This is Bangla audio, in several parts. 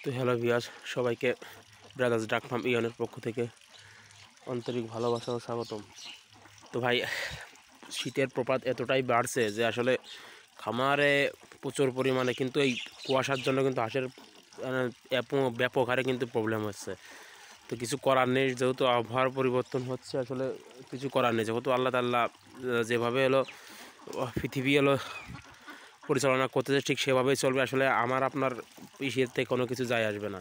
তো হ্যালো ভিউয়ার্স, সবাইকে ব্রাদার্স ডাক ফার্ম ইয়নের পক্ষ থেকে আন্তরিক ভালোবাসা ও স্বাগতম। তো ভাই, শীতের প্রপাত এতটাই বাড়ছে যে আসলে খামারে প্রচুর পরিমাণে কিন্তু এই কুয়াশার জন্য কিন্তু হাঁসের ব্যাপক হারে কিন্তু প্রবলেম হচ্ছে। তো কিছু করার নেই, যেহেতু আবহাওয়ার পরিবর্তন হচ্ছে, আসলে কিছু করার নেই। যেহেতু আল্লাহ তাআলা যেভাবে এলো পৃথিবী এলো পরিচালনা করতেছে, ঠিক সেভাবেই চলবে। আসলে আমার আপনার ইসেতে কোনো কিছু যায় আসবে না।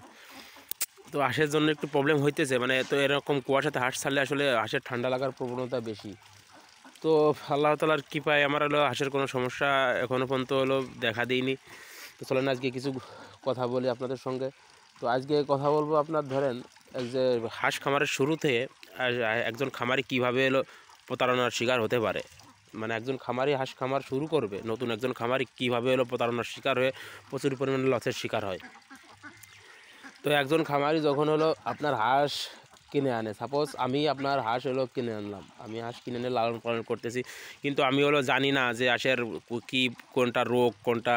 তো হাঁসের জন্য একটু প্রবলেম হইতেছে, মানে তো এরকম কুয়াশাতে হাঁস ছাড়লে আসলে হাঁসের ঠান্ডা লাগার প্রবণতা বেশি। তো আল্লাহ তাআলার কৃপায় আমার হলো হাঁসের কোনো সমস্যা এখনও পর্যন্ত হলো দেখা দিইনি। তো চলেন আজকে কিছু কথা বলি আপনাদের সঙ্গে। তো আজকে কথা বলবো, আপনার ধরেন যে হাঁস খামারের শুরুতে একজন খামারি কীভাবে এলো প্রতারণার শিকার হতে পারে। মানে একজন খামারি হাঁস খামার শুরু করবে, নতুন একজন খামারি কীভাবে এলো প্রতারণার শিকার হয়ে প্রচুর পরিমাণে লসের শিকার হয়। তো একজন খামারি যখন হলো আপনার হাঁস কিনে আনে, সাপোজ আমি আপনার হাঁস হলো কিনে আনলাম, আমি হাঁস কিনে এনে লালন পালন করতেছি, কিন্তু আমি হলো জানি না যে হাঁসের কী কোনটা রোগ কোনটা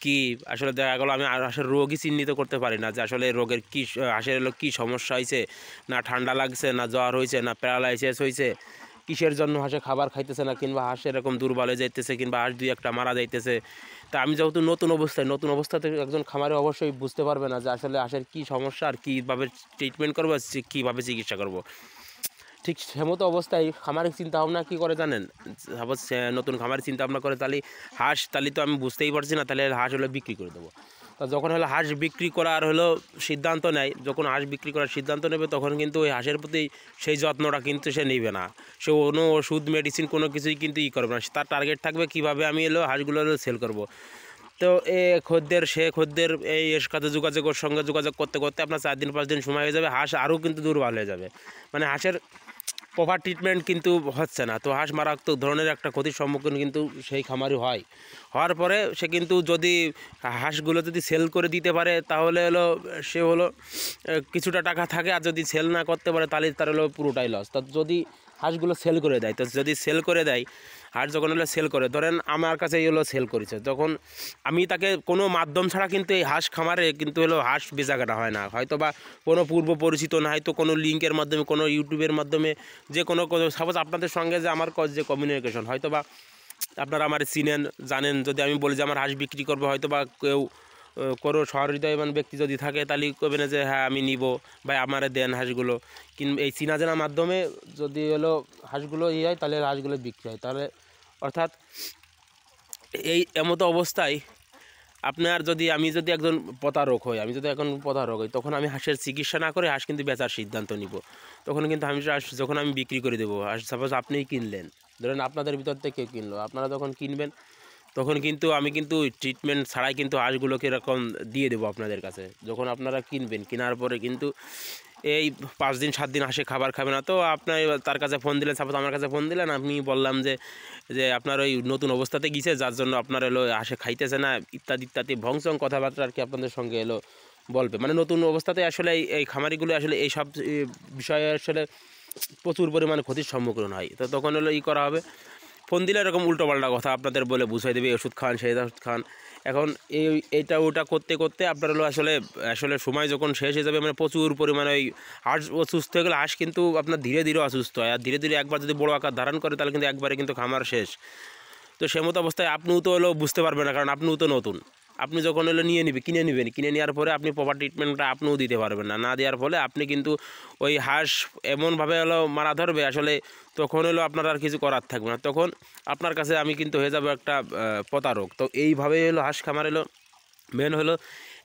কী। আসলে দেখা গেলো আমি হাঁসের রোগই চিহ্নিত করতে পারি না যে আসলে রোগের কী, হাঁসের হলো কী সমস্যা হয়েছে, না ঠান্ডা লাগছে, না জ্বর হয়েছে, না প্যারালাইসিস হয়েছে, কিসের জন্য হাঁসে খাবার খাইতেছে না, কিংবা হাঁস এরকম দুর্বল হয়ে যাইতেছে, কিংবা হাঁস দুই একটা মারা যাইতেছে। তা আমি যেহেতু নতুন অবস্থাতে একজন খামারে অবশ্যই বুঝতে পারবে না যে আসলে হাঁসের কী সমস্যা আর কীভাবে ট্রিটমেন্ট করবো, কীভাবে চিকিৎসা করব। ঠিক সেমতো অবস্থায় খামারের চিন্তাভাবনা কী করে জানেন, সাপোজ নতুন খামারের চিন্তাভাবনা করে তাহলে তো আমি বুঝতেই পারছি না, তাহলে হাঁস হলো বিক্রি করে দেবো। তা যখন হলো হাঁস বিক্রি করার হলো সিদ্ধান্ত নেয়, যখন হাঁস বিক্রি করার সিদ্ধান্ত নেবে তখন কিন্তু ওই হাঁসের প্রতি সেই যত্নটা কিন্তু সে নেবে না। সে কোনো ওষুধ মেডিসিন কোনো কিছুই কিন্তু করবে না। তার টার্গেট থাকবে কীভাবে আমি হাঁসগুলো সেল করব। তো খদ্দের এই এর সাথে যোগাযোগ করতে করতে আপনার 4 দিন 5 দিন সময় হয়ে যাবে, হাঁস আরও কিন্তু দুর্বল হয়ে যাবে। মানে হাঁসের প্রপার ট্রিটমেন্ট কিন্তু হচ্ছে না। তো হাঁস মারাত্মক ধরনের একটা ক্ষতির সম্মুখীন কিন্তু সেই খামারি হওয়ার পরে সে কিন্তু যদি হাঁসগুলো যদি সেল করে দিতে পারে তাহলে সে কিছুটা টাকা থাকে, আর যদি সেল না করতে পারে তাহলে তার পুরোটাই লস। তো যদি হাঁসগুলো সেল করে দেয়, তো যদি সেল করে দেয় হাঁস, যখন সেল করে, ধরেন আমার কাছে সেল করেছে, যখন আমি তাকে কোনো মাধ্যম ছাড়া কিন্তু এই হাঁস খামারে কিন্তু হাঁস বেচাকেনা হয় না। হয়তো বা কোনো পূর্ব পরিচিত না, হয়তো কোনো লিঙ্কের মাধ্যমে, কোনো ইউটিউবের মাধ্যমে, যে কোনো সাপোজ আপনাদের সঙ্গে যে আমার যে কমিউনিকেশন, হয়তো বা আপনারা আমার চিনেন জানেন। যদি আমি বলি যে আমার হাঁস বিক্রি করবো, হয়তো বা কেউ কোনো সহৃদয়বান ব্যক্তি যদি থাকে তাহলে কবে না যে হ্যাঁ আমি নিব, বা আমারে দেন হাঁসগুলো। কিন্তু এই চিনা জানার মাধ্যমে যদি হাঁসগুলো হয়, তাহলে হাঁসগুলো বিক্রি হয়। তাহলে অর্থাৎ এই এমতো অবস্থায় আমি যদি একজন প্রতারক হই, তখন আমি হাঁসের চিকিৎসা না করে হাঁস কিন্তু বেচার সিদ্ধান্ত নিব। তখন কিন্তু যখন আমি বিক্রি করে দেবো হাঁস, সাপোজ আপনিই কিনলেন, ধরেন আপনাদের ভিতর থেকে কেউ কিনলো, আপনারা যখন কিনবেন তখন কিন্তু আমি কিন্তু ট্রিটমেন্ট ছাড়াই কিন্তু হাঁসগুলোকে এরকম দিয়ে দেবো আপনাদের কাছে। যখন আপনারা কিনবেন, কেনার পরে কিন্তু এই 5 দিন 7 দিন হাঁসে খাবার খাবে না। তো আপনার তার কাছে ফোন দিলেন, সাপোজ আমার কাছে ফোন দিলেন, আমি বললাম যে আপনার ওই নতুন অবস্থাতে গিয়েছে, যার জন্য আপনার হাঁসে খাইতেছে না, ইত্যাদি ভংসং কথাবার্তা আর কি আপনাদের সঙ্গে বলবে। মানে নতুন অবস্থাতে আসলে এই খামারিগুলো আসলে এই সব বিষয়ে আসলে প্রচুর পরিমাণে ক্ষতির সম্মুখীন হয়। তো তখন করা হবে, ফোন দিলে এরকম উল্টোপাল্টা কথা আপনাদের বলে বুঝাই দেবে, ওষুধ খান, সেই ওষুধ খান। এখন এইটা ওটা করতে করতে আপনার আসলে সময় যখন শেষ হয়ে যাবে, মানে প্রচুর পরিমাণে ওই হাঁস অসুস্থ হয়ে গেলে, হাঁস কিন্তু আপনার ধীরে ধীরে অসুস্থ হয়, আর ধীরে ধীরে একবার যদি বড় আকার ধারণ করে তাহলে কিন্তু একবারে কিন্তু খামার শেষ। তো সেমতো অবস্থায় আপনিও তো বুঝতে পারবেন না, কারণ আপনিও তো নতুন। আপনি যখন কিনে নেওয়ার পরে আপনি প্রপার ট্রিটমেন্টটা আপনিও দিতে পারবেন না দেওয়ার ফলে আপনি কিন্তু ওই হাঁস এমনভাবে মারা ধরবে, আসলে তখন আপনার আর কিছু করার থাকবে না। তখন আপনার কাছে আমি কিন্তু হয়ে যাবো একটা প্রতারক। তো এইভাবে হাঁস খামার মেন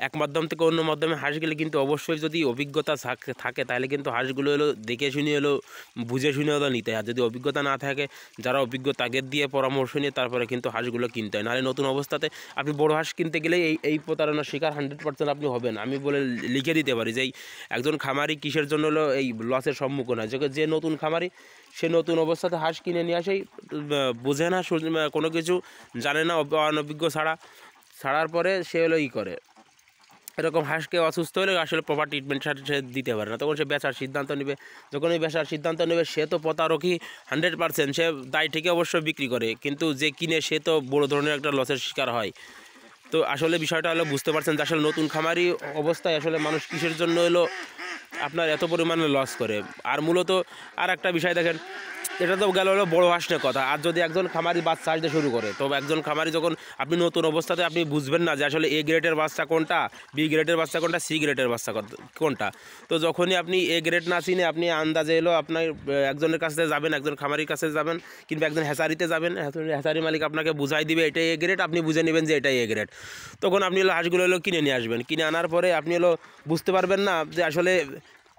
এক মাধ্যম থেকে অন্য মাধ্যমে হাঁস গেলে কিন্তু অবশ্যই যদি অভিজ্ঞতা থাকে তাহলে কিন্তু হাঁসগুলো দেখে শুনে বুঝে শুনে নিতে হয়। আর যদি অভিজ্ঞতা না থাকে, যারা অভিজ্ঞ তাদের দিয়ে পরামর্শ নিয়ে তারপরে কিন্তু হাঁসগুলো কিনতে হয়। নাহলে নতুন অবস্থাতে আপনি বড় হাঁস কিনতে গেলে এই প্রতারণার শিকার 100% আপনি হবেন। আমি বলে লিখে দিতে পারি যে একজন খামারি কিসের জন্য এই লসের সম্মুখীন হয়। যে নতুন খামারি, সে নতুন অবস্থাতে হাঁস কিনে নিয়ে আসেই বোঝে না, কোনো কিছু জানে না, অনভিজ্ঞ ছাড়ার পরে সে করে এরকম হাঁসকে অসুস্থ হলে আসলে প্রপার ট্রিটমেন্ট সে দিতে পারে না। তখন সে বেচার সিদ্ধান্ত নেবে। যখন এই বেচার সিদ্ধান্ত নেবে, সে তো প্রতারকই 100%, সে দায় থেকে অবশ্যই বিক্রি করে, কিন্তু যে কিনে সে তো বড় ধরনের একটা লসের শিকার হয়। তো আসলে বিষয়টা হলো বুঝতে পারছেন যে আসলে নতুন খামারি অবস্থায় আসলে মানুষ কিসের জন্য হলো আপনার এত পরিমাণে লস করে। আর মূলত আর একটা বিষয় দেখেন, এটা তো গেল হলো বড় হাঁস নিয়ে কথা। আর যদি একজন খামারি বাচ্চা আসতে শুরু করে, তো একজন খামারি যখন আপনি নতুন অবস্থাতে আপনি বুঝবেন না যে আসলে এ গ্রেডের বাচ্চা কোনটা, বি গ্রেডের বাচ্চা কোনটা, সি গ্রেডের বাচ্চা কোনটা। তো যখনই আপনি এ গ্রেড না চিনে আপনি আন্দাজে এলো আপনার একজনের কাছে যাবেন, একজন খামারির কাছে যাবেন, কিংবা একজন হ্যাচারিতে যাবেন, হ্যাচারি মালিক আপনাকে বুঝাই দিবে এটা এ গ্রেড, আপনি বুঝে নেবেন যে এটাই এ গ্রেড। তখন আপনি হলো হাঁসগুলো হলো কিনে নিয়ে আসবেন, কিনে আনার পরে আপনি হলো বুঝতে পারবেন না যে আসলে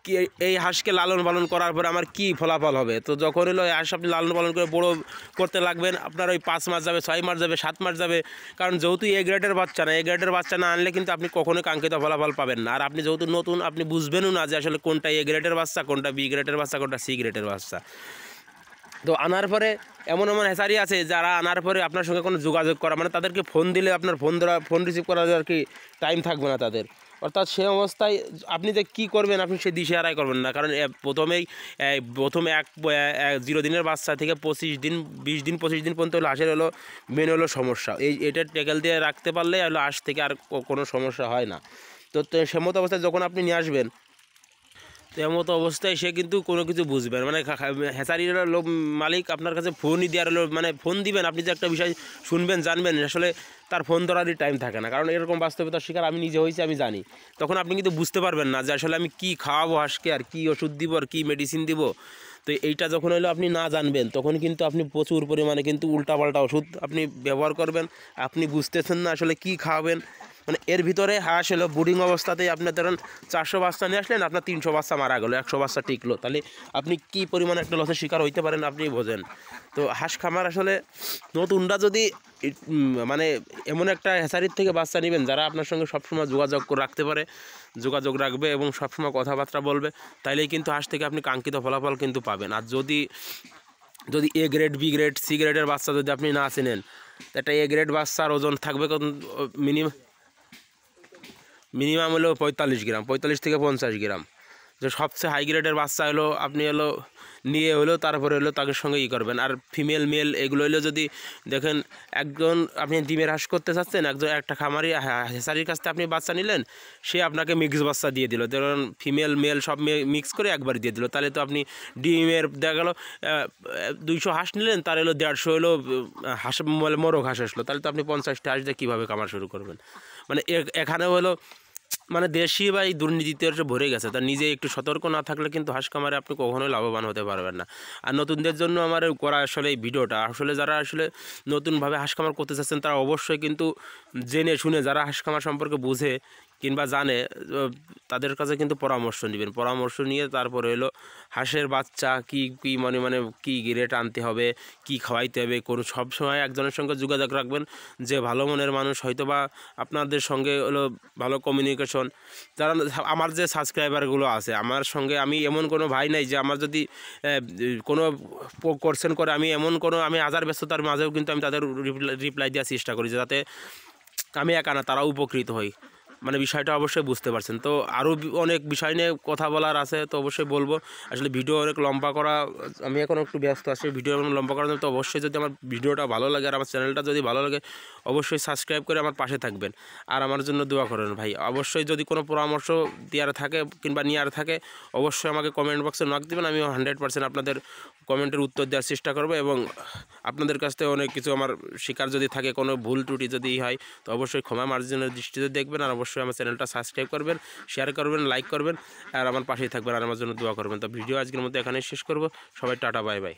কি এই হাঁসকে লালন পালন করার পরে আমার কি ফলাফল হবে। তো যখন হলো এই হাঁস আপনি লালন পালন করে বড় করতে লাগবেন, আপনার ওই 5 মাস যাবে, 6 মাস যাবে, 7 মাস যাবে। কারণ যেহেতু এ গ্রেডের বাচ্চা না, এ গ্রেডের বাচ্চা না আনলে কিন্তু আপনি কখনোই কাঙ্ক্ষিত ফলাফল পাবেন না। আর আপনি যেহেতু নতুন, আপনি বুঝবেনও না যে আসলে কোনটা এ গ্রেডের বাচ্চা, কোনটা বি গ্রেডের বাচ্চা, কোনটা সি গ্রেডের বাচ্চা। তো আনার পরে এমন এমন হ্যাচারি আছে যারা আনার পরে আপনার সঙ্গে কোনো যোগাযোগ করা, মানে তাদেরকে ফোন দিলে আপনার ফোন রিসিভ করার আর কি টাইম থাকবে না তাদের। অর্থাৎ সে অবস্থায় আপনি যে কী করবেন আপনি সে দিশেহারাই করবেন না। কারণ প্রথমে 0 দিনের বাচ্চা থেকে 25 দিন, 20 দিন, 25 দিন পর্যন্ত হলো হাঁসের হলো মেন হলো সমস্যা। এটা ট্যাকেল দিয়ে রাখতে পারলে হলো হাঁস থেকে আর কোনো সমস্যা হয় না। তো সে মতো অবস্থায় যখন আপনি নিয়ে আসবেন, তো এমতো অবস্থায় সে কিন্তু কোনো কিছু বুঝবে না। মানে হ্যাচারির লোক মালিক আপনার কাছে ফোনই দেওয়ার মানে ফোন দিবেন, আপনি যে একটা বিষয় শুনবেন জানবেন, আসলে তার ফোন ধরারই টাইম থাকে না। কারণ এরকম বাস্তবতার শিকার আমি নিজে হয়েছি, আমি জানি। তখন আপনি কিন্তু বুঝতে পারবেন না যে আসলে আমি কী খাওয়াবো হাঁসকে, আর কী ওষুধ দিব, আর কী মেডিসিন দিব। তো এইটা যখন হলো আপনি না জানবেন, তখন কিন্তু আপনি প্রচুর পরিমাণে কিন্তু উল্টাপাল্টা ওষুধ আপনি ব্যবহার করবেন। আপনি বুঝতেছেন না আসলে কী খাওয়াবেন। মানে এর ভিতরে হাঁস হলো বুডিং অবস্থাতেই আপনি ধরেন 400 বাচ্চা নিয়ে আসলেন, আপনার 300 বাচ্চা মারা গেলো, 100 বাচ্চা টিকলো, তাহলে আপনি কী পরিমাণে একটা লসের শিকার হইতে পারেন আপনি বোঝেন। তো হাঁস খামার আসলে নতুনরা যদি মানে এমন একটা হ্যাচারির থেকে বাচ্চা নেবেন যারা আপনার সঙ্গে সবসময় যোগাযোগ রাখতে পারে, যোগাযোগ রাখবে এবং সবসময় কথাবার্তা বলবে, তাইলেই কিন্তু হাঁস থেকে আপনি কাঙ্ক্ষিত ফলাফল কিন্তু পাবেন। আর যদি A grade, B grade, C গ্রেডের বাচ্চা যদি আপনি না চেনেন, একটা এ গ্রেড বাচ্চার ওজন থাকবে মিনিমাম হলো 45 গ্রাম, 45 থেকে 50 গ্রাম। যে সবচেয়ে হাই গ্রেডের বাচ্চা হলো আপনি হলো নিয়ে হলো তারপরে হলো তাদের সঙ্গে করবেন। আর ফিমেল মেল এগুলো হলো যদি দেখেন, একজন আপনি ডিমের হাঁস করতে চাচ্ছেন, একটা খামারি হ্যাচারির কাছ থেকে আপনি বাচ্চা নিলেন, সে আপনাকে মিক্স বাচ্চা দিয়ে দিল, ধরুন ফিমেল মেল সব মিক্স করে একবার দিয়ে দিল, তাহলে তো আপনি ডিমের দেখা গেলো 200 হাঁস নিলেন, তার হলো 150 হলো হাঁস মোরগ হাঁস আসলো, তাহলে তো আপনি 50টা হাঁস দিয়ে কীভাবে খামার শুরু করবেন। মানে এখানেও হলো মানে দেশি বা এই দুর্নীতিতে ভরে গেছে। তা নিজে একটু সতর্ক না থাকলে কিন্তু হাঁস খামারে আপনি কখনোই লাভবান হতে পারবেন না। আর নতুনদের জন্য আমার করা আসলে এই ভিডিওটা, আসলে যারা আসলে নতুনভাবে হাঁস খামার করতে চাচ্ছেন তারা অবশ্যই কিন্তু জেনে শুনে, যারা হাঁস খামার সম্পর্কে বুঝে কিংবা জানে, তাদের কাছে কিন্তু পরামর্শ নেবেন। পরামর্শ নিয়ে তারপরে হলো হাঁসের বাচ্চা কী মানে কী গ্রেড আনতে হবে, কি খাওয়াইতে হবে, কোনো সবসময় একজনের সঙ্গে যোগাযোগ রাখবেন যে ভালো মনের মানুষ, হয়তো বা আপনাদের সঙ্গে হলো ভালো কমিউনিকেশন। যারা আমার যে সাবস্ক্রাইবারগুলো আছে আমার সঙ্গে, আমি এমন কোনো ভাই নাই যে আমার যদি কোনো কোশ্চেন করে, আমি এমন কোনো আমি হাজার ব্যস্ততার মাঝেও কিন্তু আমি তাদের রিপ্লাই দেওয়ার চেষ্টা করি, যাতে আমি একা না তারাও উপকৃত হই। মানে বিষয়টা অবশ্যই বুঝতে পারছেন। তো আরও অনেক বিষয় নিয়ে কথা বলার আছে, তো অবশ্যই বলবো। আসলে ভিডিও অনেক লম্বা করা, আমি এখন একটু ব্যস্ত আছি, ভিডিও লম্বা করার জন্য। তো অবশ্যই যদি আমার ভিডিওটা ভালো লাগে আর আমার চ্যানেলটা যদি ভালো লাগে, অবশ্যই সাবস্ক্রাইব করে আমার পাশে থাকবেন আর আমার জন্য দোয়া করেন ভাই। অবশ্যই যদি কোনো পরামর্শ দেওয়ার থাকে কিংবা নেওয়ার থাকে, অবশ্যই আমাকে কমেন্ট বক্সে নক দেবেন। আমি 100% আপনাদের কমেন্টের উত্তর দেওয়ার চেষ্টা করবো এবং আপনাদের কাছ থেকে অনেক কিছু আমার শিকার যদি থাকে, কোনো ভুল ত্রুটি যদি হয়, তো অবশ্যই ক্ষমা মার্জনের দৃষ্টিতে দেখবেন। আর অবশ্যই আমার চ্যানেলটা সাবস্ক্রাইব করবেন, শেয়ার করবেন, লাইক করবেন আর আমার পাশেই থাকবেন আর আমার জন্য দোয়া করবেন। তো ভিডিও আজকের মধ্যে এখানেই শেষ করব। সবাই টাটা, বাই বাই।